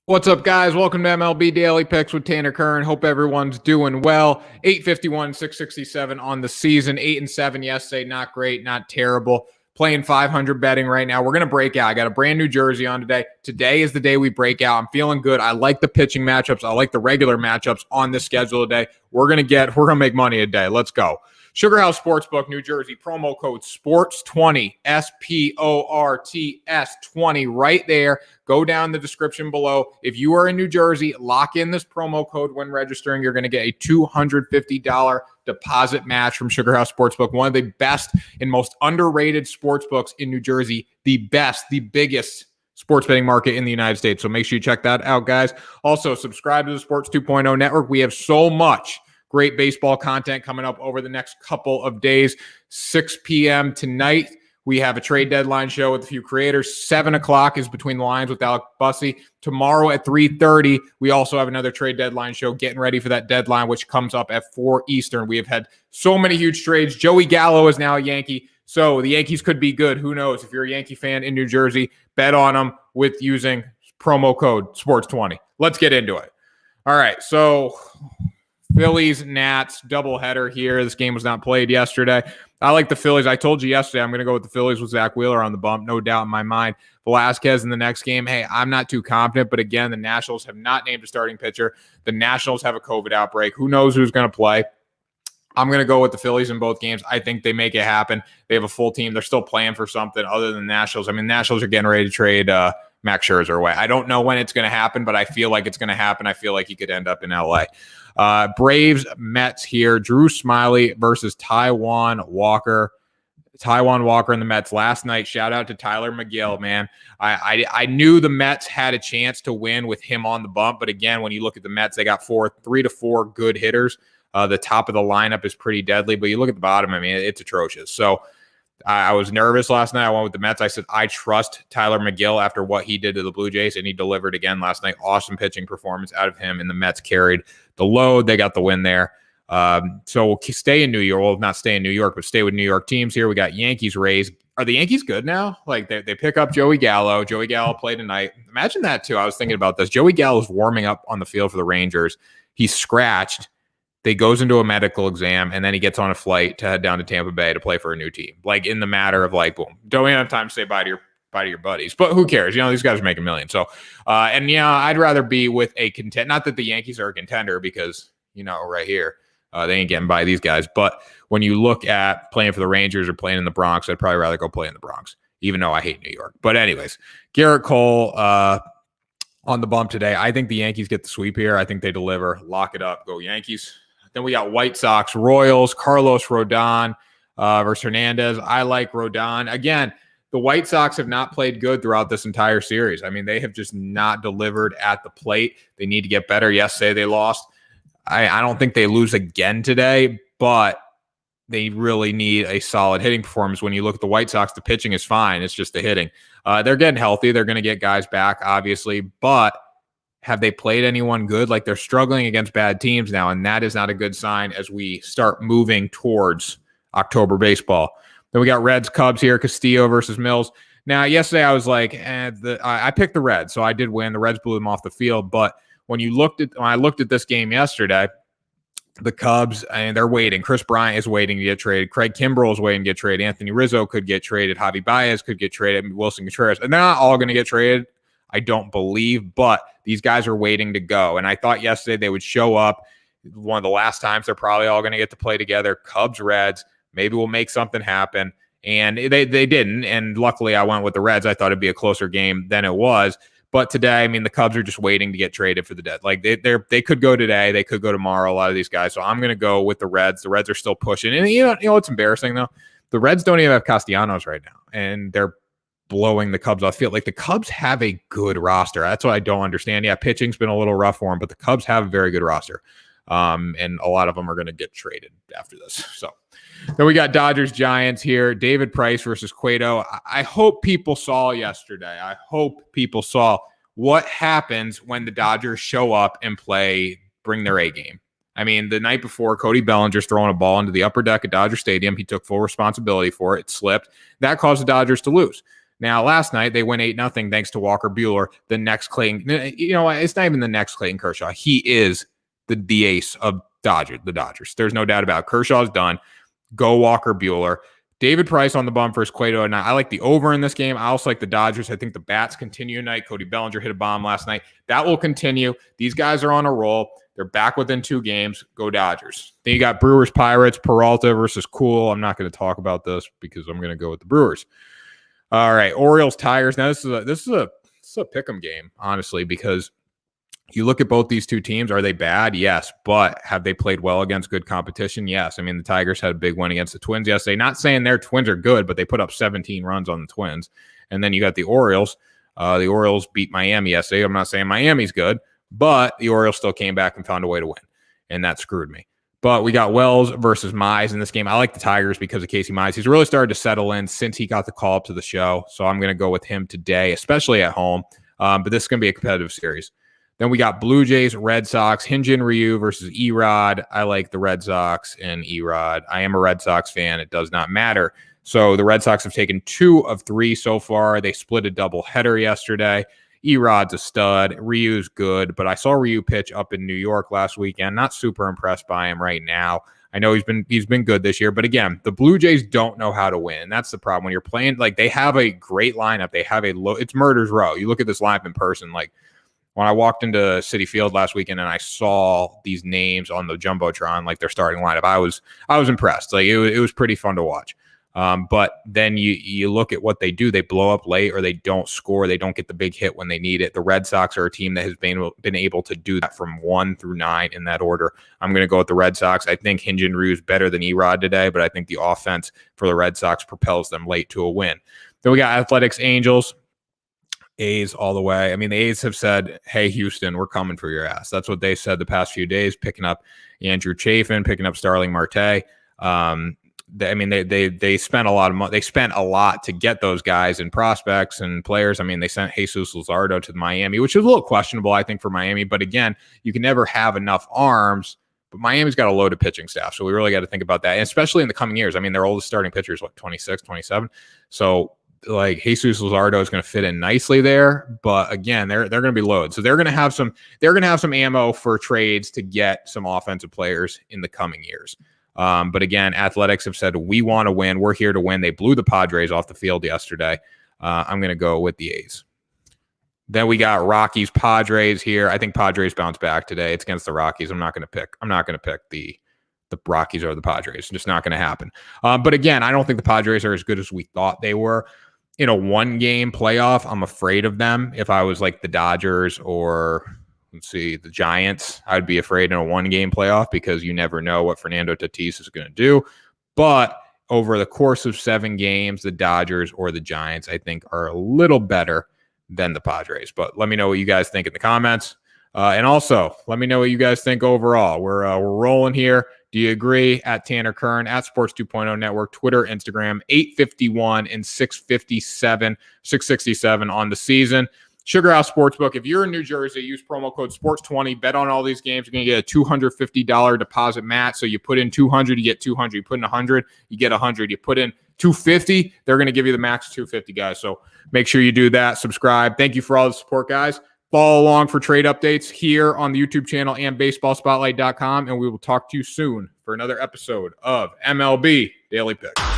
What's up, guys? Welcome to MLB Daily Picks with Tanner Kern. Hope everyone's doing well. 851, 667 on the season. 8-7 yesterday. Not great, not terrible. Playing 500 betting right now. We're going to break out. I got a brand new jersey on today. Today is the day we break out. I'm feeling good. I like the pitching matchups. I like the regular matchups on the schedule today. We're going to make money today. Let's go. Sugar House Sportsbook, New Jersey, promo code SPORTS20, SPORTS 20, right there. Go down the description below. If you are in New Jersey, lock in this promo code when registering. You're going to get a $250 deposit match from Sugar House Sportsbook, one of the best and most underrated sportsbooks in New Jersey, the best, the biggest sports betting market in the United States. So make sure you check that out, guys. Also, subscribe to the Sports 2.0 Network. We have so much great baseball content coming up over the next couple of days. 6 p.m. tonight, we have a trade deadline show with a few creators. 7 o'clock is Between the Lines with Alec Bussey. Tomorrow at 3:30, we also have another trade deadline show, getting ready for that deadline, which comes up at 4 Eastern. We have had so many huge trades. Joey Gallo is now a Yankee, so the Yankees could be good. Who knows? If you're a Yankee fan in New Jersey, bet on them with using promo code SPORTS20. Let's get into it. All right, so Phillies, Gnats, doubleheader here. This game was not played yesterday. I like the Phillies. I told you yesterday I'm going to go with the Phillies with Zach Wheeler on the bump, no doubt in my mind. Velasquez in the next game. Hey, I'm not too confident, but again, the Nationals have not named a starting pitcher. The Nationals have a COVID outbreak. Who knows who's going to play? I'm going to go with the Phillies in both games. I think they make it happen. They have a full team. They're still playing for something other than the Nationals. I mean, Nationals are getting ready to trade Max Scherzer away. I don't know when it's going to happen, but I feel like it's going to happen. I feel like he could end up in LA. Braves, Mets here. Drew Smyly versus Taijuan Walker. Taijuan Walker and the Mets last night. Shout out to Tyler McGill, man. I knew the Mets had a chance to win with him on the bump, but again, when you look at the Mets, they got 3 to 4 good hitters. The top of the lineup is pretty deadly, but you look at the bottom, I mean, it's atrocious. So I was nervous last night. I went with the Mets. I said, I trust Tyler McGill after what he did to the Blue Jays, and he delivered again last night. Awesome pitching performance out of him, and the Mets carried the load. They got the win there. So we'll stay in New York. Well, not stay in New York, but stay with New York teams here. We got Yankees, Rays. Are the Yankees good now? Like they pick up Joey Gallo. Joey Gallo played tonight. Imagine that too. I was thinking about this. Joey Gallo is warming up on the field for the Rangers. He's scratched. They goes into a medical exam, and then he gets on a flight to head down to Tampa Bay to play for a new team. Like in the matter of like, boom, don't even have time to say bye to your buddies. But who cares? You know, these guys are making millions. So, and yeah, I'd rather be with a contender. Not that the Yankees are a contender, because you know, right here, they ain't getting by these guys. But when you look at playing for the Rangers or playing in the Bronx, I'd probably rather go play in the Bronx, even though I hate New York. But anyways, Garrett Cole on the bump today. I think the Yankees get the sweep here. I think they deliver. Lock it up. Go Yankees. Then we got White Sox, Royals, Carlos Rodon versus Hernandez. I like Rodon. Again, the White Sox have not played good throughout this entire series. I mean, they have just not delivered at the plate. They need to get better. Yesterday they lost. I don't think they lose again today, but they really need a solid hitting performance. When you look at the White Sox, the pitching is fine. It's just the hitting. They're getting healthy. They're going to get guys back, obviously, but have they played anyone good? Like, they're struggling against bad teams now, and that is not a good sign as we start moving towards October baseball. Then we got Reds, Cubs here, Castillo versus Mills. Now, yesterday I was like, I picked the Reds, so I did win. The Reds blew them off the field, but when I looked at this game yesterday, the Cubs, and they're waiting. Chris Bryant is waiting to get traded. Craig Kimbrell is waiting to get traded. Anthony Rizzo could get traded. Javi Baez could get traded. Wilson Contreras, and they're not all going to get traded, I don't believe, but these guys are waiting to go. And I thought yesterday they would show up. One of the last times they're probably all going to get to play together. Cubs, Reds, maybe we'll make something happen. And they didn't. And luckily I went with the Reds. I thought it'd be a closer game than it was. But today, I mean, the Cubs are just waiting to get traded for the dead. Like they could go today. They could go tomorrow, a lot of these guys. So I'm going to go with the Reds. The Reds are still pushing. And you know what's embarrassing, though? The Reds don't even have Castellanos right now. And they're blowing the Cubs off field. Like, the Cubs have a good roster. That's what I don't understand. Yeah, pitching's been a little rough for them, but the Cubs have a very good roster. And a lot of them are going to get traded after this. So then we got Dodgers, Giants here. David Price versus Cueto. I hope people saw yesterday. I hope people saw what happens when the Dodgers show up and bring their A game. I mean, the night before, Cody Bellinger's throwing a ball into the upper deck at Dodger Stadium. He took full responsibility for it. It slipped. That caused the Dodgers to lose. Now, last night, they went 8-0 thanks to Walker Buehler, the next Clayton. You know, it's not even the next Clayton Kershaw. He is the ace of the Dodgers. There's no doubt about it. Kershaw's done. Go Walker Buehler. David Price on the bump versus Cueto tonight. I like the over in this game. I also like the Dodgers. I think the bats continue tonight. Cody Bellinger hit a bomb last night. That will continue. These guys are on a roll. They're back within 2 games. Go Dodgers. Then you got Brewers Pirates, Peralta versus Cool. I'm not going to talk about this because I'm going to go with the Brewers. All right, Orioles Tigers. Now this is a pick'em game, honestly, because you look at both these two teams. Are they bad? Yes. But have they played well against good competition? Yes. I mean, the Tigers had a big win against the Twins yesterday. Not saying their Twins are good, but they put up 17 runs on the Twins. And then you got the Orioles. The Orioles beat Miami yesterday. I'm not saying Miami's good, but the Orioles still came back and found a way to win. And that screwed me. But we got Wells versus Mize in this game. I like the Tigers because of Casey Mize. He's really started to settle in since he got the call up to the show. So I'm going to go with him today, especially at home. But this is going to be a competitive series. Then we got Blue Jays, Red Sox, Hyun-Jin Ryu versus Erod. I like the Red Sox and Erod. I am a Red Sox fan. It does not matter. So the Red Sox have taken 2 of 3 so far. They split a doubleheader yesterday. Erod's a stud. Ryu's good, but I saw Ryu pitch up in New York last weekend. Not super impressed by him right now. I know he's been good this year, but again, the Blue Jays don't know how to win. That's the problem. When you're playing, like, they have a great lineup. They have it's murder's row. You look at this lineup in person, like, when I walked into Citi Field last weekend and I saw these names on the Jumbotron, like their starting lineup, I was impressed. Like it was pretty fun to watch. But then you look at what they do. They blow up late or they don't score. They don't get the big hit when they need it. The Red Sox are a team that has been able to do that from 1 through 9 in that order. I'm going to go with the Red Sox. I think Hyun-Jin Ryu is better than Erod today, but I think the offense for the Red Sox propels them late to a win. Then we got Athletics Angels. A's all the way. I mean, the A's have said, hey, Houston, we're coming for your ass. That's what they said the past few days, picking up Andrew Chafin, picking up Starling Marte. They spent a lot of money. They spent a lot to get those guys and prospects and players. I mean, they sent Jesus Luzardo to Miami, which is a little questionable, I think, for Miami. But again, you can never have enough arms. But Miami's got a loaded pitching staff, so we really got to think about that, and especially in the coming years. I mean, their oldest starting pitcher is, 26, 27? So, like, Jesus Luzardo is going to fit in nicely there, but again, they're going to be loaded. So they're going to have some ammo for trades to get some offensive players in the coming years. But again, Athletics have said, we want to win. We're here to win. They blew the Padres off the field yesterday. I'm going to go with the A's. Then we got Rockies, Padres here. I think Padres bounce back today. It's against the Rockies. I'm not going to pick the Rockies or the Padres. It's just not going to happen. But again, I don't think the Padres are as good as we thought they were. In a 1-game playoff, I'm afraid of them. If I was like the Dodgers or, the Giants, I'd be afraid in a 1-game playoff because you never know what Fernando Tatis is going to do. But over the course of 7 games, the Dodgers or the Giants, I think, are a little better than the Padres. But let me know what you guys think in the comments. And also, let me know what you guys think overall. We're rolling here. Do you agree? At Tanner Kern, at Sports 2.0 Network, Twitter, Instagram, 851 and 667 on the season. Sugar House Sportsbook. If you're in New Jersey, use promo code SPORTS20. Bet on all these games. You're going to get a $250 deposit match. So you put in 200, you get 200. You put in 100, you get 100. You put in 250, they're going to give you the max 250, guys. So make sure you do that. Subscribe. Thank you for all the support, guys. Follow along for trade updates here on the YouTube channel and baseballspotlight.com, and we will talk to you soon for another episode of MLB Daily Pick.